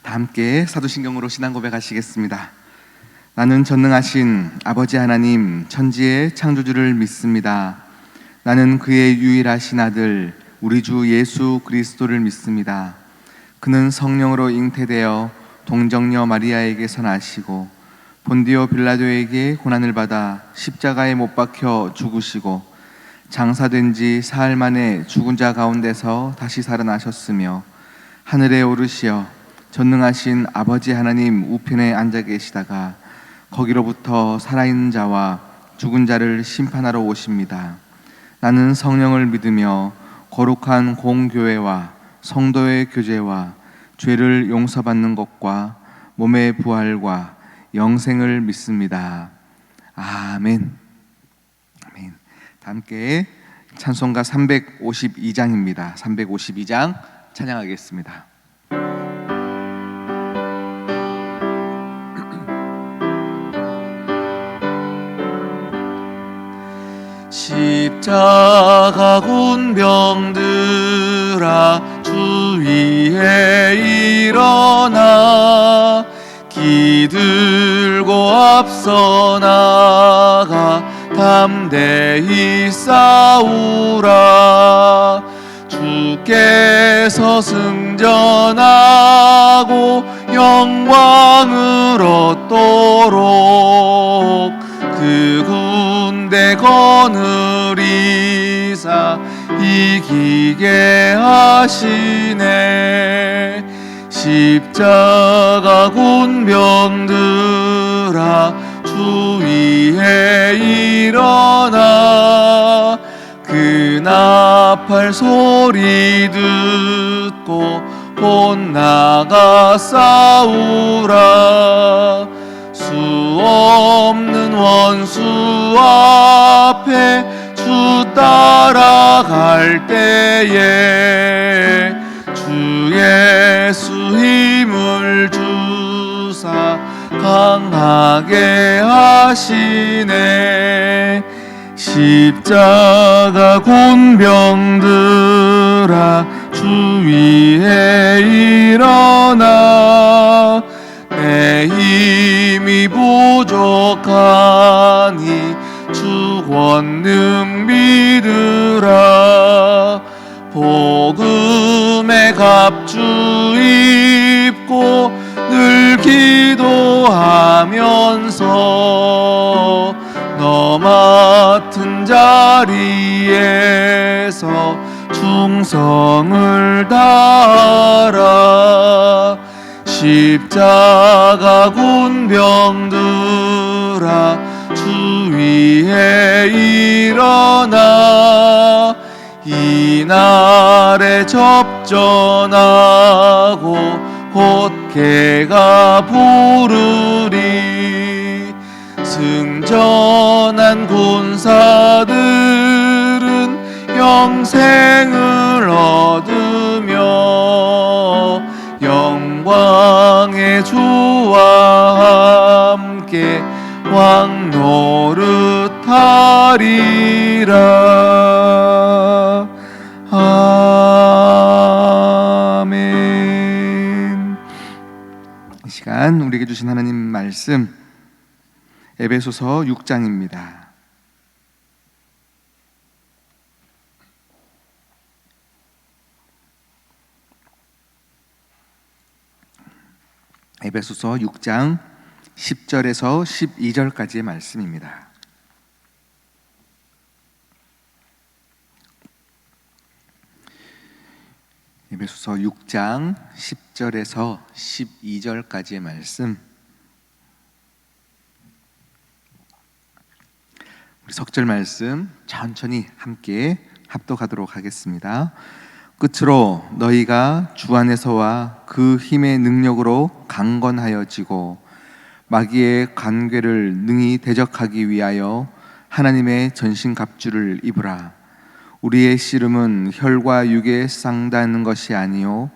다 함께 사도신경으로 신앙 고백하시겠습니다. 나는 전능하신 아버지 하나님 천지의 창조주를 믿습니다. 나는 그의 유일하신 아들 우리 주 예수 그리스도를 믿습니다. 그는 성령으로 잉태되어 동정녀 마리아에게서 나시고 본디오 빌라도에게 고난을 받아 십자가에 못 박혀 죽으시고 장사된 지 사흘 만에 죽은 자 가운데서 다시 살아나셨으며 하늘에 오르시어 전능하신 아버지 하나님 우편에 앉아 계시다가 거기로부터 살아있는 자와 죽은 자를 심판하러 오십니다. 나는 성령을 믿으며 거룩한 공교회와 성도의 교제와 죄를 용서받는 것과 몸의 부활과 영생을 믿습니다. 아멘. 아멘. 다 함께 찬송가 352장입니다. 352장 찬양하겠습니다. 십자가 군병들아 주 위에 일어나 기들고 앞서 나가 담대히 싸우라. 주께서 승전하고 영광을 얻도록 그 군대 거느리사 이기게 하시네. 십자가 군병들아 주 위에 일어나 그 나팔 소리 듣고 곧 나가 싸우라. 수 없는 원수 앞에 주 따라갈 때에 주 예수 힘을 주사 강하게 하시네. 십자가 군병들아 주 위에 일어나 내 힘이 부족하니 주 권능 믿으라. 복음의 갑주 입고 늘 기도하면서 너 맡은 자리에서 충성을 다하라. 십자가 군병들아 주 위에 일어나 이날에 접전하고 곧 개가 부르리. 승전한 군사들은 영생을 얻으며 영광의 주와 함께 왕 노릇하리라. 아멘. 이 시간 우리에게 주신 하나님 말씀 에베소서 6장입니다. 에베소서 6장 10절에서 12절까지의 말씀입니다. 에베소서 6장 10절에서 12절까지의 말씀, 우리 석절 말씀 천천히 함께 합독하도록 하겠습니다. 끝으로 너희가 주 안에서와 그 힘의 능력으로 강건하여지고 마귀의 간궤를 능히 대적하기 위하여 하나님의 전신갑주를 입으라. 우리의 씨름은 혈과 육에 쌍다는 것이 아니요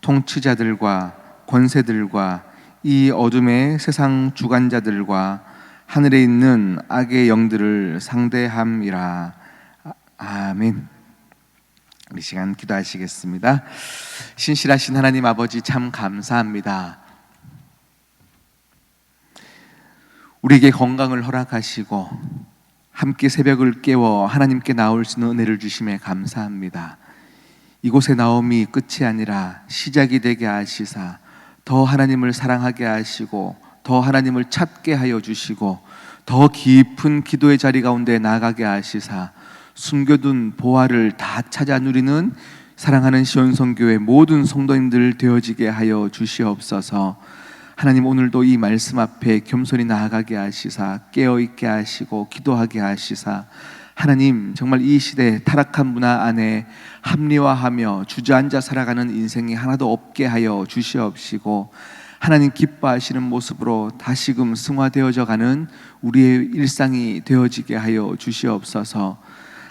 통치자들과 권세들과 이 어둠의 세상 주관자들과 하늘에 있는 악의 영들을 상대함이라. 아멘. 우리 시간 기도하시겠습니다. 신실하신 하나님 아버지, 참 감사합니다. 우리에게 건강을 허락하시고 함께 새벽을 깨워 하나님께 나올 수 있는 은혜를 주심에 감사합니다. 이곳에 나옴이 끝이 아니라 시작이 되게 하시사 더 하나님을 사랑하게 하시고 더 하나님을 찾게 하여 주시고 더 깊은 기도의 자리 가운데 나가게 하시사 숨겨둔 보화를 다 찾아 누리는 사랑하는 시온성교회 모든 성도님들 되어지게 하여 주시옵소서. 하나님, 오늘도 이 말씀 앞에 겸손히 나아가게 하시사 깨어있게 하시고 기도하게 하시사 하나님, 정말 이 시대 타락한 문화 안에 합리화하며 주저앉아 살아가는 인생이 하나도 없게 하여 주시옵시고 하나님 기뻐하시는 모습으로 다시금 승화되어져 가는 우리의 일상이 되어지게 하여 주시옵소서.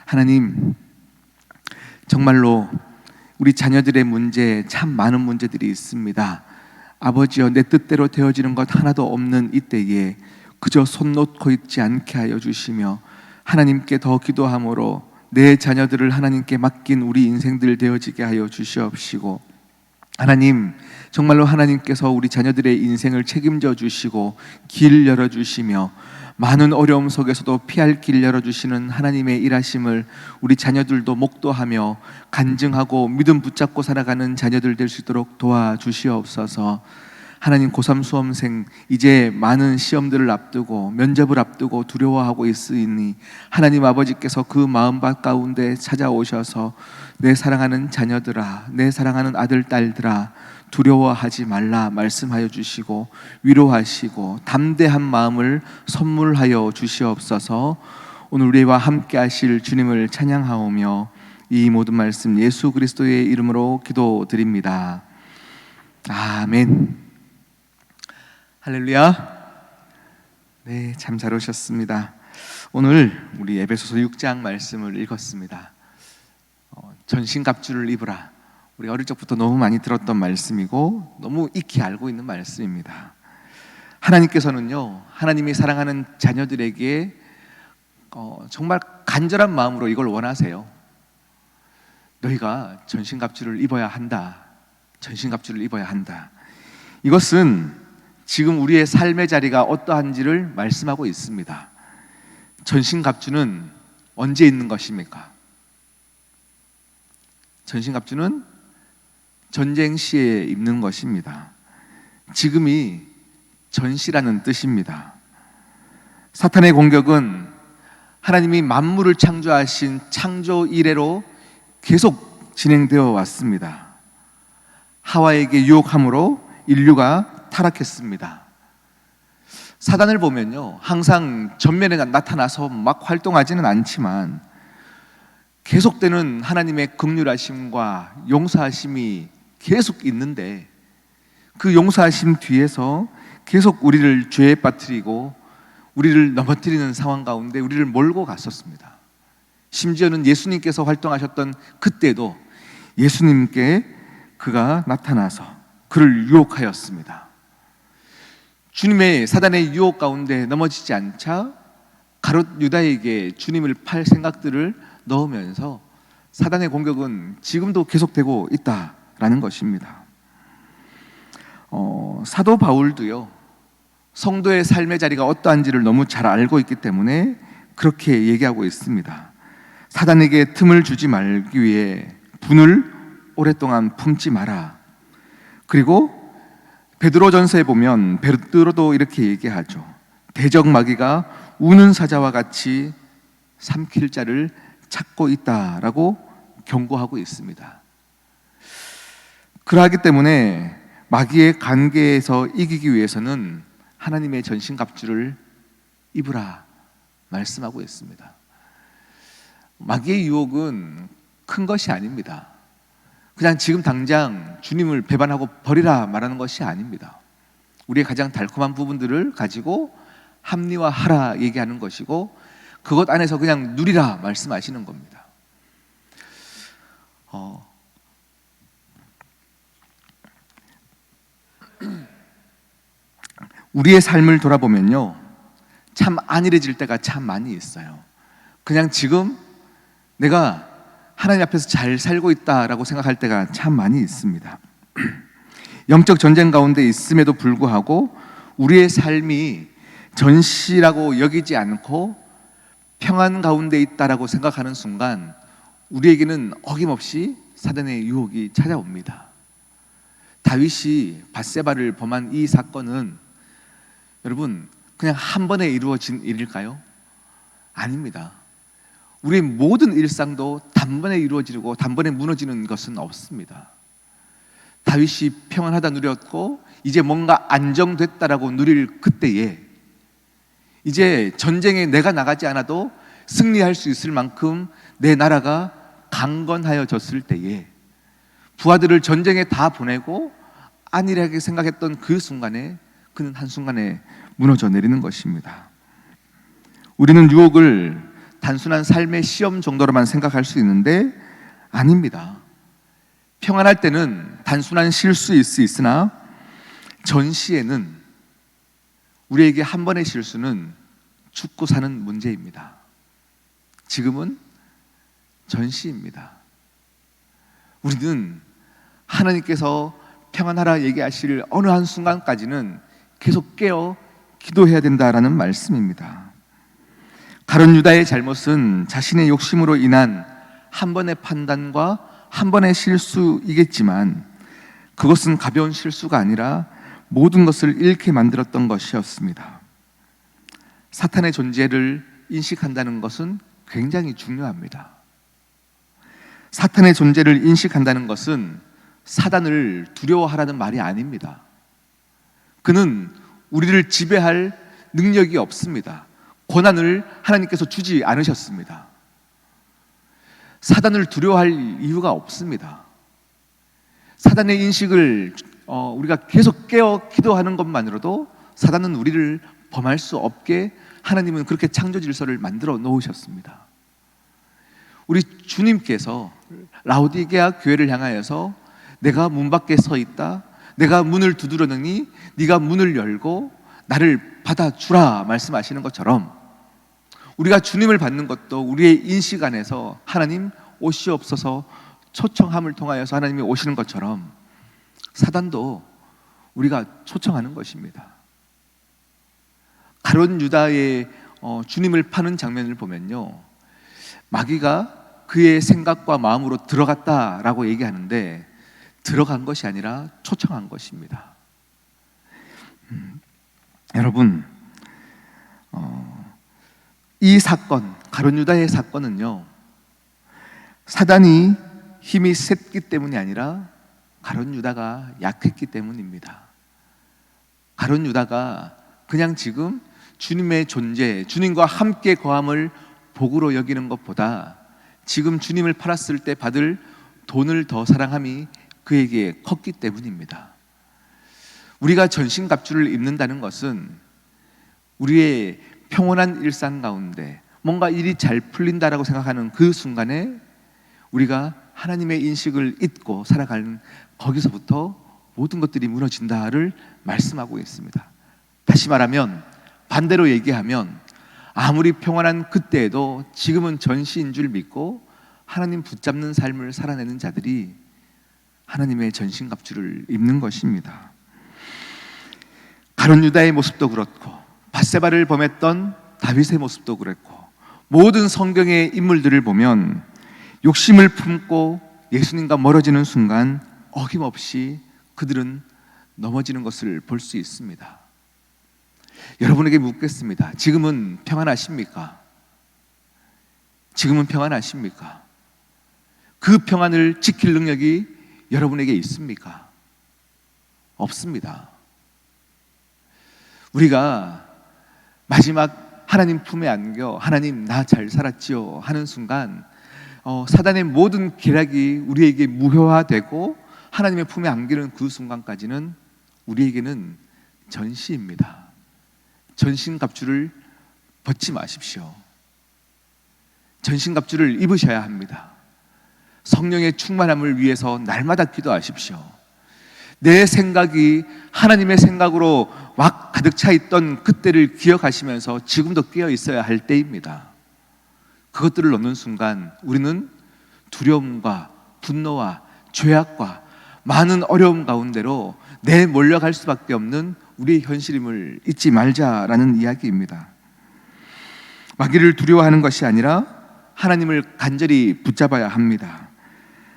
하나님, 정말로 우리 자녀들의 문제, 참 많은 문제들이 있습니다. 아버지여, 내 뜻대로 되어지는 것 하나도 없는 이때에 그저 손 놓고 있지 않게 하여 주시며 하나님께 더 기도함으로 내 자녀들을 하나님께 맡긴 우리 인생들 되어지게 하여 주시옵시고 하나님, 정말로 하나님께서 우리 자녀들의 인생을 책임져 주시고 길 열어주시며 많은 어려움 속에서도 피할 길 열어주시는 하나님의 일하심을 우리 자녀들도 목도하며 간증하고 믿음 붙잡고 살아가는 자녀들 될 수 있도록 도와주시옵소서. 하나님, 고3 수험생 이제 많은 시험들을 앞두고 면접을 앞두고 두려워하고 있으니 하나님 아버지께서 그 마음밭 가운데 찾아오셔서 내 사랑하는 자녀들아, 내 사랑하는 아들 딸들아, 두려워하지 말라 말씀하여 주시고 위로하시고 담대한 마음을 선물하여 주시옵소서. 오늘 우리와 함께 하실 주님을 찬양하오며 이 모든 말씀 예수 그리스도의 이름으로 기도드립니다. 아멘. 할렐루야. 네, 참 잘 오셨습니다. 오늘 우리 에베소서 6장 말씀을 읽었습니다. 전신갑주를 입으라. 우리 어릴 적부터 너무 많이 들었던 말씀이고 너무 익히 알고 있는 말씀입니다. 하나님께서는요, 하나님이 사랑하는 자녀들에게 정말 간절한 마음으로 이걸 원하세요. 너희가 전신갑주를 입어야 한다. 전신갑주를 입어야 한다. 이것은 지금 우리의 삶의 자리가 어떠한지를 말씀하고 있습니다. 전신갑주는 언제 입는 것입니까? 전신갑주는 전쟁 시에 입는 것입니다. 지금이 전시라는 뜻입니다. 사탄의 공격은 하나님이 만물을 창조하신 창조 이래로 계속 진행되어 왔습니다. 하와에게 유혹함으로 인류가 타락했습니다. 사단을 보면요, 항상 전면에 나타나서 막 활동하지는 않지만 계속되는 하나님의 긍휼하심과 용서하심이 계속 있는데 그 용서하심 뒤에서 계속 우리를 죄에 빠뜨리고 우리를 넘어뜨리는 상황 가운데 우리를 몰고 갔었습니다. 심지어는 예수님께서 활동하셨던 그때도 예수님께 그가 나타나서 그를 유혹하였습니다. 주님의 사단의 유혹 가운데 넘어지지 않자 가롯 유다에게 주님을 팔 생각들을 넣으면서 사단의 공격은 지금도 계속되고 있다라는 것입니다. 사도 바울도요, 성도의 삶의 자리가 어떠한지를 너무 잘 알고 있기 때문에 그렇게 얘기하고 있습니다. 사단에게 틈을 주지 말기 위해 분을 오랫동안 품지 마라. 그리고 베드로전서에 보면 베드로도 이렇게 얘기하죠. 대적 마귀가 우는 사자와 같이 삼킬 자를 찾고 있다라고 경고하고 있습니다. 그러하기 때문에 마귀의 관계에서 이기기 위해서는 하나님의 전신갑주를 입으라 말씀하고 있습니다. 마귀의 유혹은 큰 것이 아닙니다. 그냥 지금 당장 주님을 배반하고 버리라 말하는 것이 아닙니다. 우리의 가장 달콤한 부분들을 가지고 합리화하라 얘기하는 것이고 그것 안에서 그냥 누리라 말씀하시는 겁니다. 우리의 삶을 돌아보면요, 참 안일해질 때가 참 많이 있어요. 그냥 지금 내가 하나님 앞에서 잘 살고 있다라고 생각할 때가 참 많이 있습니다. 영적 전쟁 가운데 있음에도 불구하고 우리의 삶이 전시라고 여기지 않고 평안 가운데 있다라고 생각하는 순간 우리에게는 어김없이 사단의 유혹이 찾아옵니다. 다윗이 밧세바를 범한 이 사건은 여러분 그냥 한 번에 이루어진 일일까요? 아닙니다. 우리의 모든 일상도 단번에 이루어지고 단번에 무너지는 것은 없습니다. 다윗이 평안하다 누렸고 이제 뭔가 안정됐다라고 누릴 그때에 이제 전쟁에 내가 나가지 않아도 승리할 수 있을 만큼 내 나라가 강건하여졌을 때에 부하들을 전쟁에 다 보내고 안일하게 생각했던 그 순간에 그는 한순간에 무너져 내리는 것입니다. 우리는 유혹을 단순한 삶의 시험 정도로만 생각할 수 있는데 아닙니다. 평안할 때는 단순한 실수일 수 있으나 전시에는 우리에게 한 번의 실수는 죽고 사는 문제입니다. 지금은 전시입니다. 우리는 하나님께서 평안하라 얘기하실 어느 한순간까지는 계속 깨어 기도해야 된다라는 말씀입니다. 가룟 유다의 잘못은 자신의 욕심으로 인한 한 번의 판단과 한 번의 실수이겠지만 그것은 가벼운 실수가 아니라 모든 것을 잃게 만들었던 것이었습니다. 사탄의 존재를 인식한다는 것은 굉장히 중요합니다. 사탄의 존재를 인식한다는 것은 사단을 두려워하라는 말이 아닙니다. 그는 우리를 지배할 능력이 없습니다. 권한을 하나님께서 주지 않으셨습니다. 사단을 두려워할 이유가 없습니다. 사단의 인식을 우리가 계속 깨어 기도하는 것만으로도 사단은 우리를 범할 수 없게 하나님은 그렇게 창조 질서를 만들어 놓으셨습니다. 우리 주님께서 라오디게아 교회를 향하여서 내가 문 밖에 서 있다, 내가 문을 두드려느니 네가 문을 열고 나를 받아주라 말씀하시는 것처럼 우리가 주님을 받는 것도 우리의 인식 안에서 하나님 오시옵소서 초청함을 통하여서 하나님이 오시는 것처럼 사단도 우리가 초청하는 것입니다. 가룟 유다의 주님을 파는 장면을 보면요, 마귀가 그의 생각과 마음으로 들어갔다라고 얘기하는데 들어간 것이 아니라 초청한 것입니다. 여러분, 이 사건, 가룟 유다의 사건은요, 사단이 힘이 셌기 때문이 아니라 가룟 유다가 약했기 때문입니다. 가룟 유다가 그냥 지금 주님의 존재, 주님과 함께 거함을 복으로 여기는 것보다 지금 주님을 팔았을 때 받을 돈을 더 사랑함이 그에게 컸기 때문입니다. 우리가 전신갑주를 입는다는 것은 우리의 평온한 일상 가운데 뭔가 일이 잘 풀린다라고 생각하는 그 순간에 우리가 하나님의 인식을 잊고 살아가는 거기서부터 모든 것들이 무너진다를 말씀하고 있습니다. 다시 말하면, 반대로 얘기하면 아무리 평안한 그때에도 지금은 전시인 줄 믿고 하나님 붙잡는 삶을 살아내는 자들이 하나님의 전신갑주를 입는 것입니다. 가룟 유다의 모습도 그렇고 밧세바를 범했던 다윗의 모습도 그랬고 모든 성경의 인물들을 보면 욕심을 품고 예수님과 멀어지는 순간 어김없이 그들은 넘어지는 것을 볼 수 있습니다. 여러분에게 묻겠습니다. 지금은 평안하십니까? 지금은 평안하십니까? 그 평안을 지킬 능력이 여러분에게 있습니까? 없습니다. 우리가 마지막 하나님 품에 안겨 하나님 나 잘 살았지요 하는 순간 사단의 모든 계략이 우리에게 무효화되고 하나님의 품에 안기는 그 순간까지는 우리에게는 전시입니다. 전신갑주를 벗지 마십시오. 전신갑주를 입으셔야 합니다. 성령의 충만함을 위해서 날마다 기도하십시오. 내 생각이 하나님의 생각으로 막 가득 차 있던 그때를 기억하시면서 지금도 깨어 있어야 할 때입니다. 그것들을 넣는 순간 우리는 두려움과 분노와 죄악과 많은 어려움 가운데로 내몰려갈 수밖에 없는 우리의 현실임을 잊지 말자라는 이야기입니다. 마귀를 두려워하는 것이 아니라 하나님을 간절히 붙잡아야 합니다.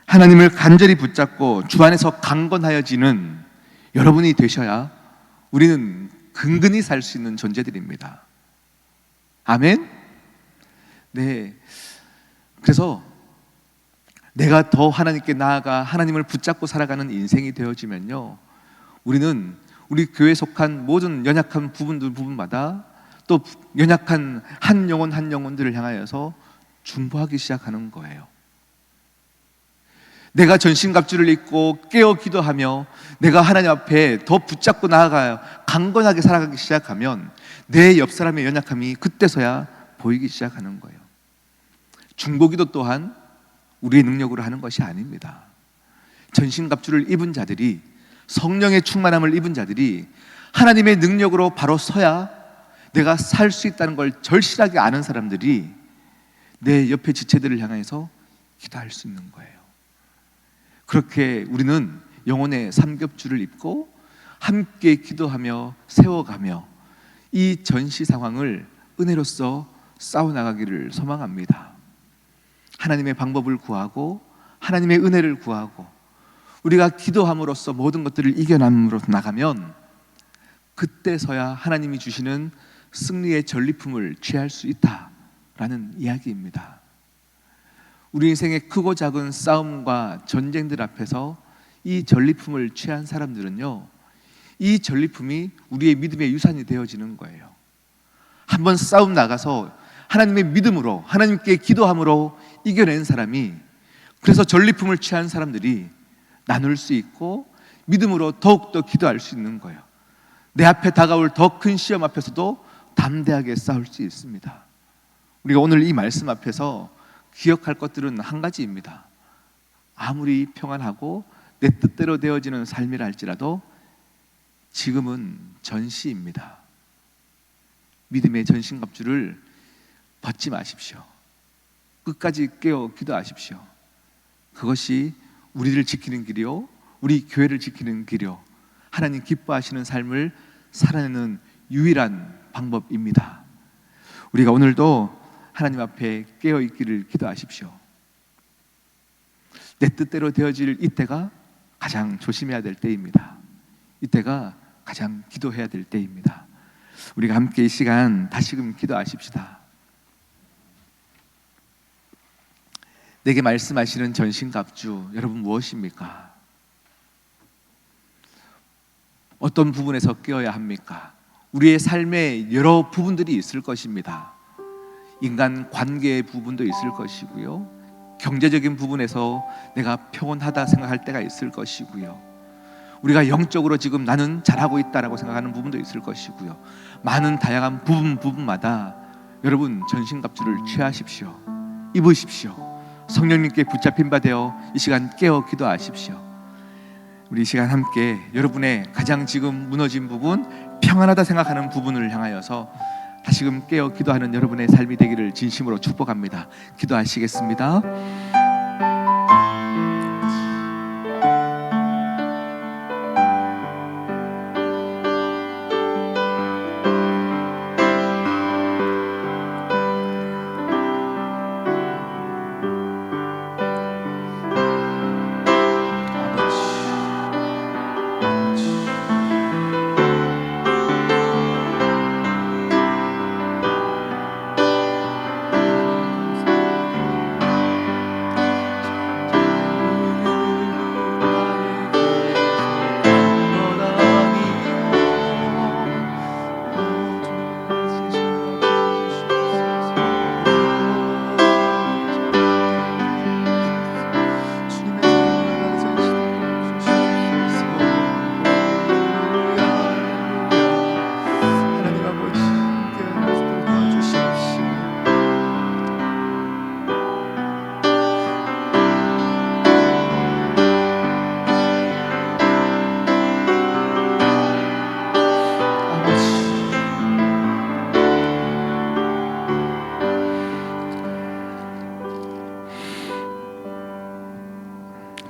하나님을 간절히 붙잡고 주 안에서 강건하여지는 여러분이 되셔야 우리는 근근히 살 수 있는 존재들입니다. 아멘? 네. 그래서 내가 더 하나님께 나아가 하나님을 붙잡고 살아가는 인생이 되어지면요, 우리는 우리 교회에 속한 모든 연약한 부분마다 또 연약한 한 영혼들을 향하여서 중보하기 시작하는 거예요. 내가 전신갑주를 입고 깨어 기도하며 내가 하나님 앞에 더 붙잡고 나아가요 강건하게 살아가기 시작하면 내 옆 사람의 연약함이 그때서야 보이기 시작하는 거예요. 중보기도 또한 우리의 능력으로 하는 것이 아닙니다. 전신갑주를 입은 자들이, 성령의 충만함을 입은 자들이 하나님의 능력으로 바로 서야 내가 살 수 있다는 걸 절실하게 아는 사람들이 내 옆의 지체들을 향해서 기도할 수 있는 거예요. 그렇게 우리는 영혼의 삼겹줄을 입고 함께 기도하며 세워가며 이 전시 상황을 은혜로서 싸워나가기를 소망합니다. 하나님의 방법을 구하고 하나님의 은혜를 구하고 우리가 기도함으로써 모든 것들을 이겨남으로 나가면 그때서야 하나님이 주시는 승리의 전리품을 취할 수 있다라는 이야기입니다. 우리 인생의 크고 작은 싸움과 전쟁들 앞에서 이 전리품을 취한 사람들은요, 이 전리품이 우리의 믿음의 유산이 되어지는 거예요. 한번 싸움 나가서 하나님의 믿음으로, 하나님께 기도함으로 이겨낸 사람이, 그래서 전리품을 취한 사람들이 나눌 수 있고 믿음으로 더욱더 기도할 수 있는 거예요. 내 앞에 다가올 더 큰 시험 앞에서도 담대하게 싸울 수 있습니다. 우리가 오늘 이 말씀 앞에서 기억할 것들은 한 가지입니다. 아무리 평안하고 내 뜻대로 되어지는 삶이라 할지라도 지금은 전시입니다. 믿음의 전신갑주를 벗지 마십시오. 끝까지 깨어 기도하십시오. 그것이 우리를 지키는 길이요, 우리 교회를 지키는 길이요, 하나님 기뻐하시는 삶을 살아내는 유일한 방법입니다. 우리가 오늘도 하나님 앞에 깨어있기를 기도하십시오. 내 뜻대로 되어질 이때가 가장 조심해야 될 때입니다. 이때가 가장 기도해야 될 때입니다. 우리가 함께 이 시간 다시금 기도하십시다. 내게 말씀하시는 전신갑주, 여러분 무엇입니까? 어떤 부분에서 깨어야 합니까? 우리의 삶에 여러 부분들이 있을 것입니다. 인간 관계의 부분도 있을 것이고요, 경제적인 부분에서 내가 평온하다 생각할 때가 있을 것이고요, 우리가 영적으로 지금 나는 잘하고 있다라고 생각하는 부분도 있을 것이고요, 많은 다양한 부분마다 여러분 전신갑주를 취하십시오. 입으십시오. 성령님께 붙잡힌 바 되어 이 시간 깨어 기도하십시오. 우리 이 시간 함께 여러분의 가장 지금 무너진 부분, 평안하다 생각하는 부분을 향하여서 다시금 깨어 기도하는 여러분의 삶이 되기를 진심으로 축복합니다. 기도하시겠습니다.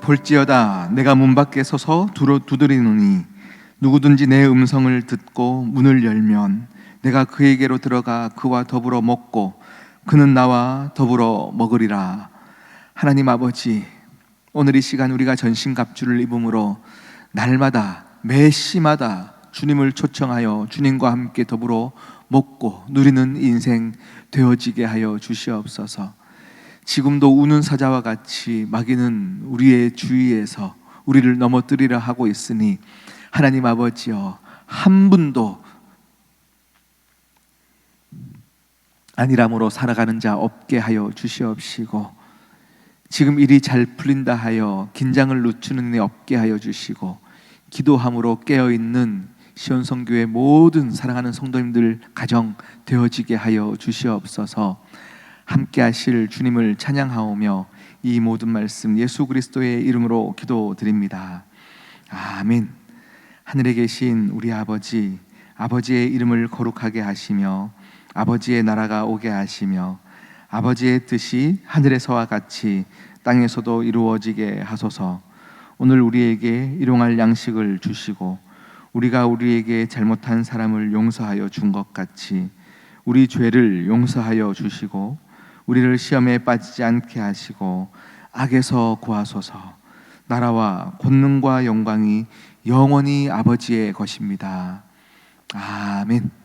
볼지어다 내가 문 밖에 서서 두드리노니 누구든지 내 음성을 듣고 문을 열면 내가 그에게로 들어가 그와 더불어 먹고 그는 나와 더불어 먹으리라. 하나님 아버지, 오늘 이 시간 우리가 전신갑주를 입음으로 날마다 매 시마다 주님을 초청하여 주님과 함께 더불어 먹고 누리는 인생 되어지게 하여 주시옵소서. 지금도 우는 사자와 같이 마귀는 우리의 주위에서 우리를 넘어뜨리려 하고 있으니 하나님 아버지여, 한 분도 안일함으로 살아가는 자 없게 하여 주시옵시고, 지금 일이 잘 풀린다 하여 긴장을 늦추는 일 없게 하여 주시고, 기도함으로 깨어있는 시온성교회 모든 사랑하는 성도님들 가정 되어지게 하여 주시옵소서. 함께 하실 주님을 찬양하오며 이 모든 말씀 예수 그리스도의 이름으로 기도드립니다. 아멘. 하늘에 계신 우리 아버지, 아버지의 이름을 거룩하게 하시며 아버지의 나라가 오게 하시며 아버지의 뜻이 하늘에서와 같이 땅에서도 이루어지게 하소서. 오늘 우리에게 일용할 양식을 주시고 우리가 우리에게 잘못한 사람을 용서하여 준 것 같이 우리 죄를 용서하여 주시고 우리를 시험에 빠지지 않게 하시고 악에서 구하소서. 나라와 권능과 영광이 영원히 아버지의 것입니다. 아멘.